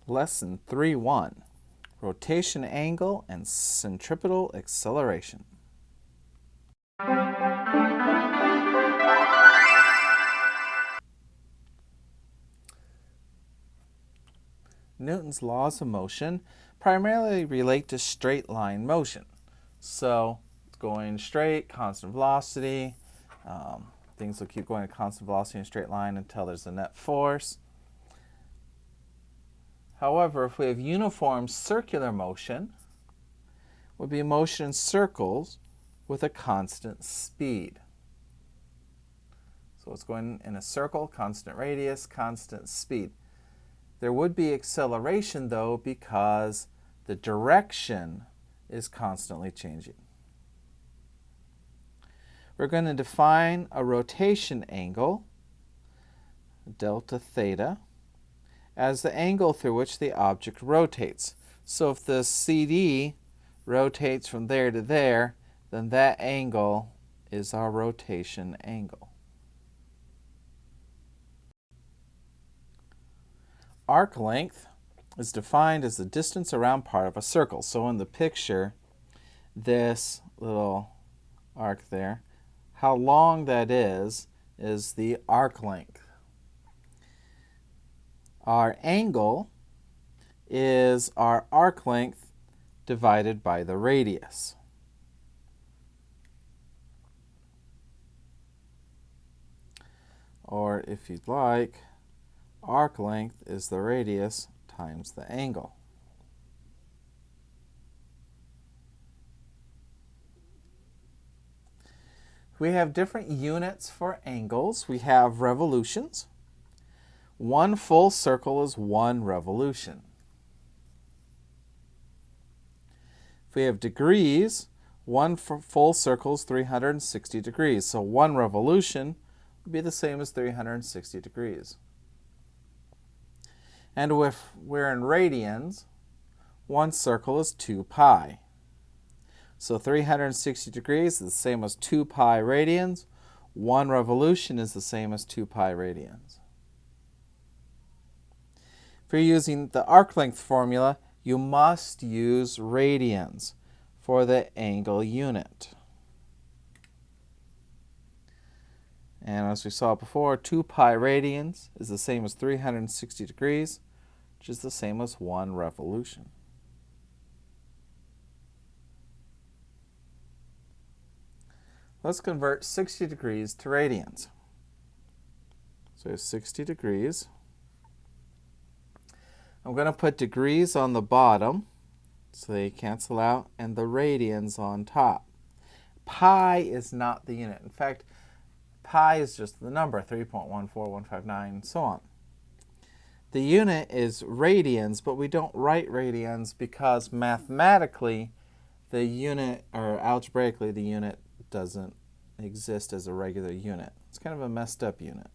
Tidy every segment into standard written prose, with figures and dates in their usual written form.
Lesson 3.1, Rotation Angle and Centripetal Acceleration. Newton's laws of motion primarily relate to straight line motion. So it's going straight, constant velocity. Things will keep going at constant velocity in a straight line until there's a net force. However, if we have uniform circular motion, it would be motion in circles with a constant speed. So it's going in a circle, constant radius, constant speed. There would be acceleration, though, because the direction is constantly changing. We're going to define a rotation angle, delta theta, as the angle through which the object rotates. So if the CD rotates from there to there, then that angle is our rotation angle. Arc length is defined as the distance around part of a circle. So in the picture, this little arc there, how long that is the arc length. Our angle is our arc length divided by the radius. Or if you'd like, arc length is the radius times the angle. We have different units for angles. We have revolutions. One full circle is 1 revolution. If we have degrees, one full circle is 360 degrees. So 1 revolution would be the same as 360 degrees. And if we're in radians, 1 circle is 2 pi. So 360 degrees is the same as 2 pi radians. 1 revolution is the same as 2 pi radians. If you're using the arc length formula, you must use radians for the angle unit. And as we saw before, 2 pi radians is the same as 360 degrees, which is the same as 1 revolution. Let's convert 60 degrees to radians. So 60 degrees. I'm going to put degrees on the bottom so they cancel out, and the radians on top. Pi is not the unit. In fact, pi is just the number, 3.14159, and so on. The unit is radians, but we don't write radians because mathematically the unit, or algebraically, the unit doesn't exist as a regular unit. It's kind of a messed up unit.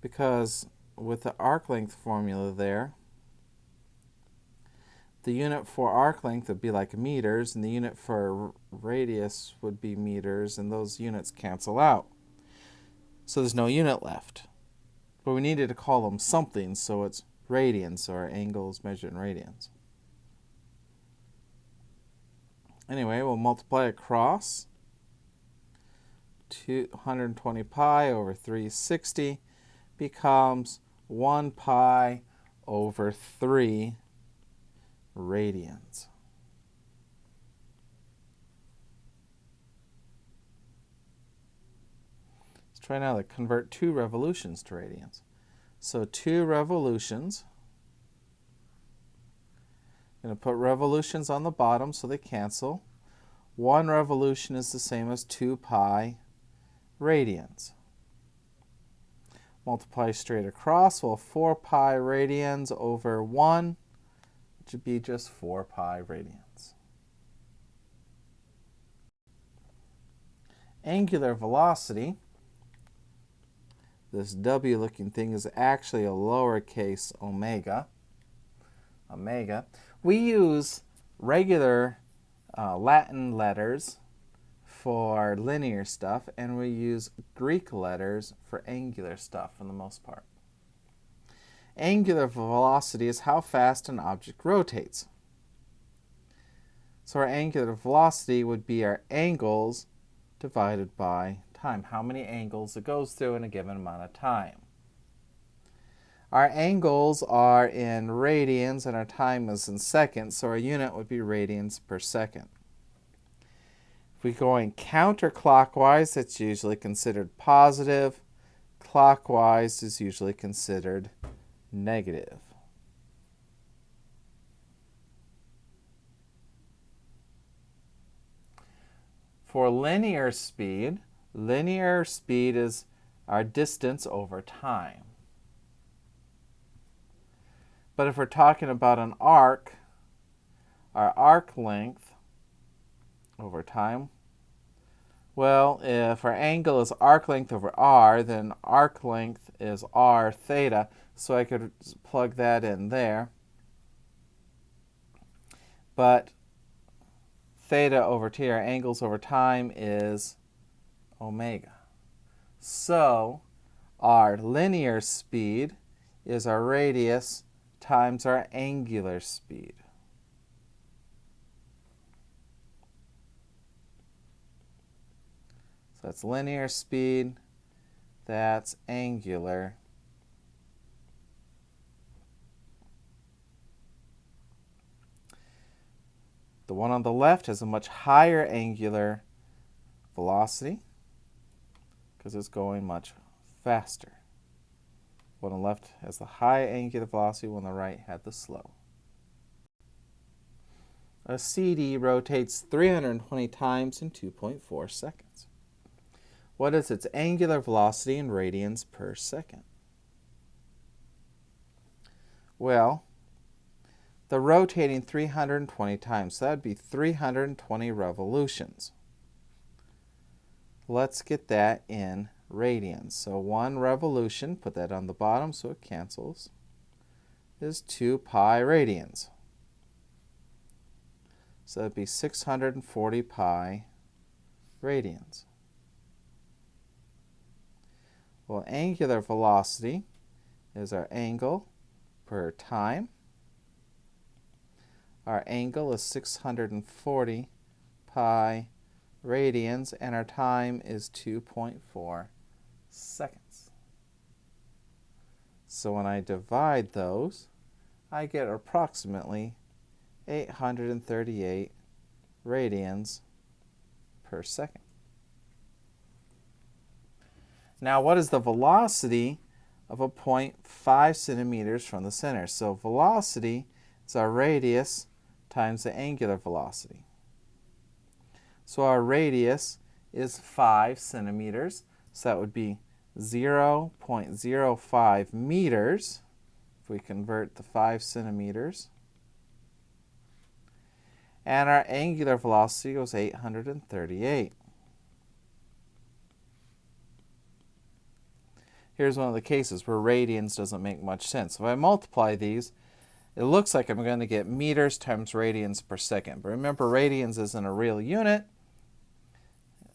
Because with the arc length formula there, the unit for arc length would be like meters, and the unit for radius would be meters, and those units cancel out. So there's no unit left. But we needed to call them something, so it's radians, so our angles measured in radians. Anyway, we'll multiply across. 220 pi over 360 becomes 1 pi over 3 radians. Let's try now to convert 2 revolutions to radians. So 2 revolutions. I'm going to put revolutions on the bottom so they cancel. 1 revolution is the same as 2 pi radians. Multiply straight across, well, 4 pi radians over 1, which would be just 4 pi radians. Angular velocity, this W looking thing, is actually a lowercase omega. We use regular Latin letters for linear stuff, and we use Greek letters for angular stuff for the most part. Angular velocity is how fast an object rotates. So our angular velocity would be our angles divided by time, how many angles it goes through in a given amount of time. Our angles are in radians and our time is in seconds, so our unit would be radians per second. If we go in counterclockwise, it's usually considered positive. Clockwise is usually considered negative. For linear speed is our distance over time. But if we're talking about an arc, our arc length over time, well, if our angle is arc length over r, then arc length is r theta, so I could plug that in there. But theta over t, our angles over time, is omega. So our linear speed is our radius times our angular speed. So that's linear speed, that's angular. The one on the left has a much higher angular velocity because it's going much faster. One on the left has the high angular velocity, one on the right had the slow. A CD rotates 320 times in 2.4 seconds. What is its angular velocity in radians per second? Well, they're rotating 320 times, so that would be 320 revolutions. Let's get that in radians. So 1 revolution, put that on the bottom so it cancels, is 2 pi radians. So that would be 640 pi radians. Well, angular velocity is our angle per time. Our angle is 640 pi radians, and our time is 2.4 seconds. So when I divide those, I get approximately 838 radians per second. Now, what is the velocity of a point 5 centimeters from the center? So velocity is our radius times the angular velocity. So our radius is 5 centimeters, so that would be 0.05 meters if we convert the 5 centimeters. And our angular velocity was 838. Here's one of the cases where radians doesn't make much sense. If I multiply these, it looks like I'm going to get meters times radians per second. But remember, radians isn't a real unit.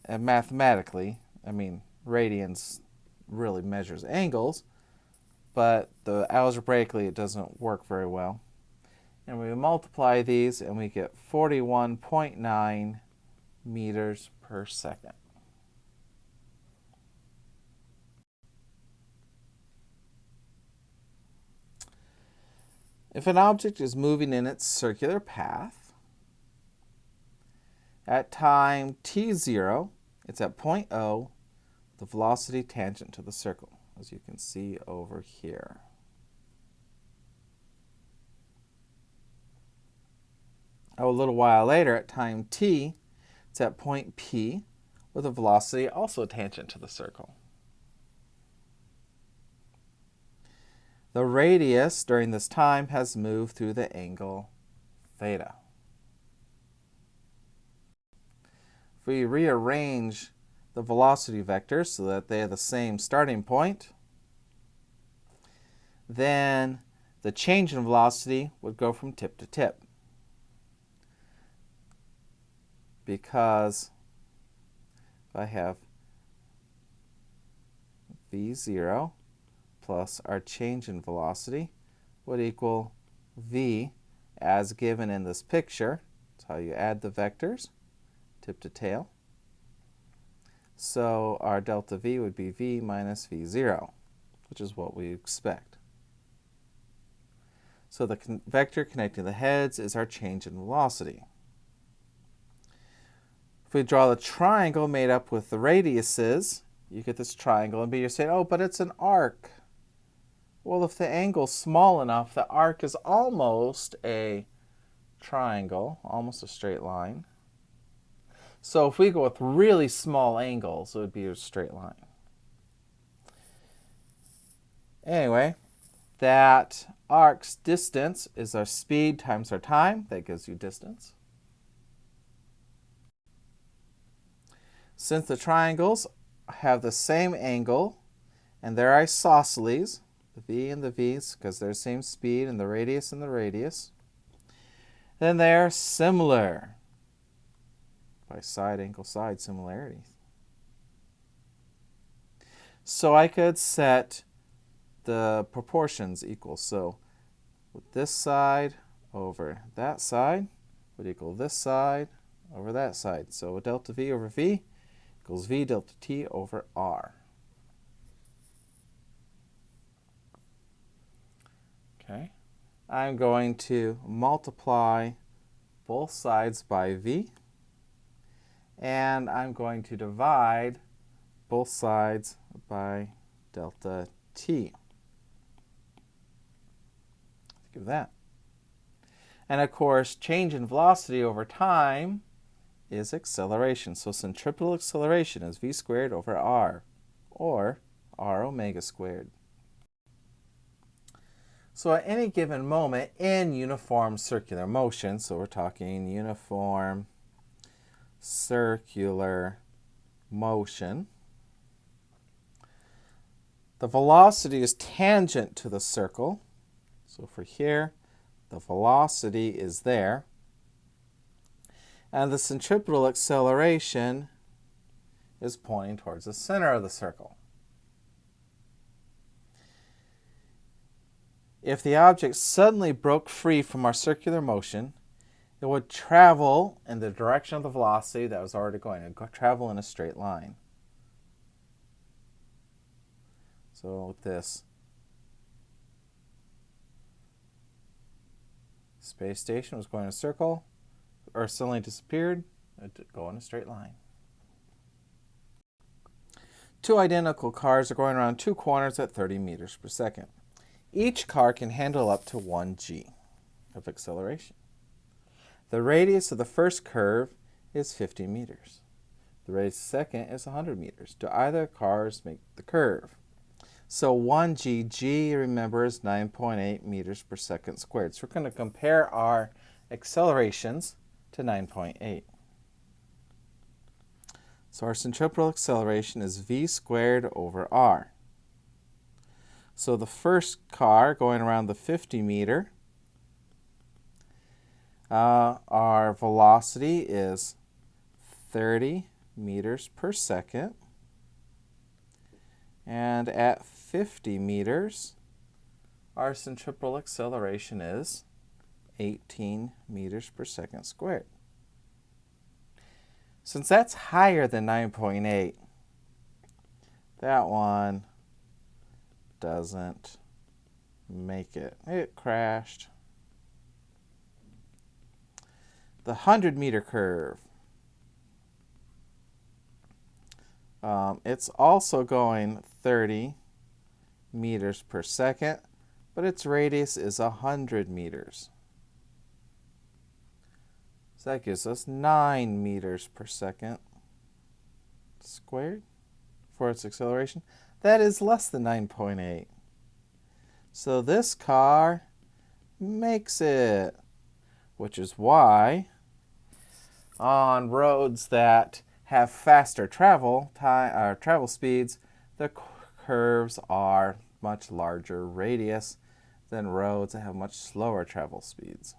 And mathematically, radians really measures angles, but algebraically it doesn't work very well. And we multiply these and we get 41.9 meters per second. If an object is moving in its circular path, at time t0, it's at point O, the velocity tangent to the circle, as you can see over here. A little while later, at time t, it's at point P, with a velocity also tangent to the circle. The radius during this time has moved through the angle theta. If we rearrange the velocity vectors so that they have the same starting point, then the change in velocity would go from tip to tip. Because if I have v0 plus our change in velocity would equal v as given in this picture. That's how you add the vectors, tip to tail. So our delta v would be v minus v0, which is what we expect. So the vector connecting the heads is our change in velocity. If we draw the triangle made up with the radiuses, you get this triangle, and you're saying, oh, but it's an arc. Well, if the angle's small enough, the arc is almost a triangle, almost a straight line. So if we go with really small angles, it would be a straight line. Anyway, that arc's distance is our speed times our time. That gives you distance. Since the triangles have the same angle, and they're isosceles, the v and the v's, because they're the same speed, and the radius, then they're similar by side angle side similarity. So I could set the proportions equal. So with this side over that side would equal this side over that side. So delta v over v equals v delta t over r. Okay. I'm going to multiply both sides by v, and I'm going to divide both sides by delta t. Give that. And of course, change in velocity over time is acceleration. So centripetal acceleration is v squared over r, or r omega squared. So at any given moment in uniform circular motion, so we're talking uniform circular motion, the velocity is tangent to the circle. So for here, the velocity is there. And the centripetal acceleration is pointing towards the center of the circle. If the object suddenly broke free from our circular motion, it would travel in the direction of the velocity that was already going. It would travel in a straight line. So with this, space station was going in a circle, or suddenly disappeared, it would go in a straight line. Two identical cars are going around two corners at 30 meters per second. Each car can handle up to 1 g of acceleration. The radius of the first curve is 50 meters. The radius of the second is 100 meters. Do either cars make the curve? So 1 g, remember, is 9.8 meters per second squared. So we're going to compare our accelerations to 9.8. So our centripetal acceleration is v squared over r. So the first car going around the 50 meter, our velocity is 30 meters per second. And at 50 meters, our centripetal acceleration is 18 meters per second squared. Since that's higher than 9.8, that one doesn't make it. It crashed. The 100-meter curve. It's also going 30 meters per second, but its radius is 100 meters. So that gives us 9 meters per second squared for its acceleration. That is less than 9.8. So this car makes it, which is why on roads that have faster travel speeds, the curves are much larger radius than roads that have much slower travel speeds.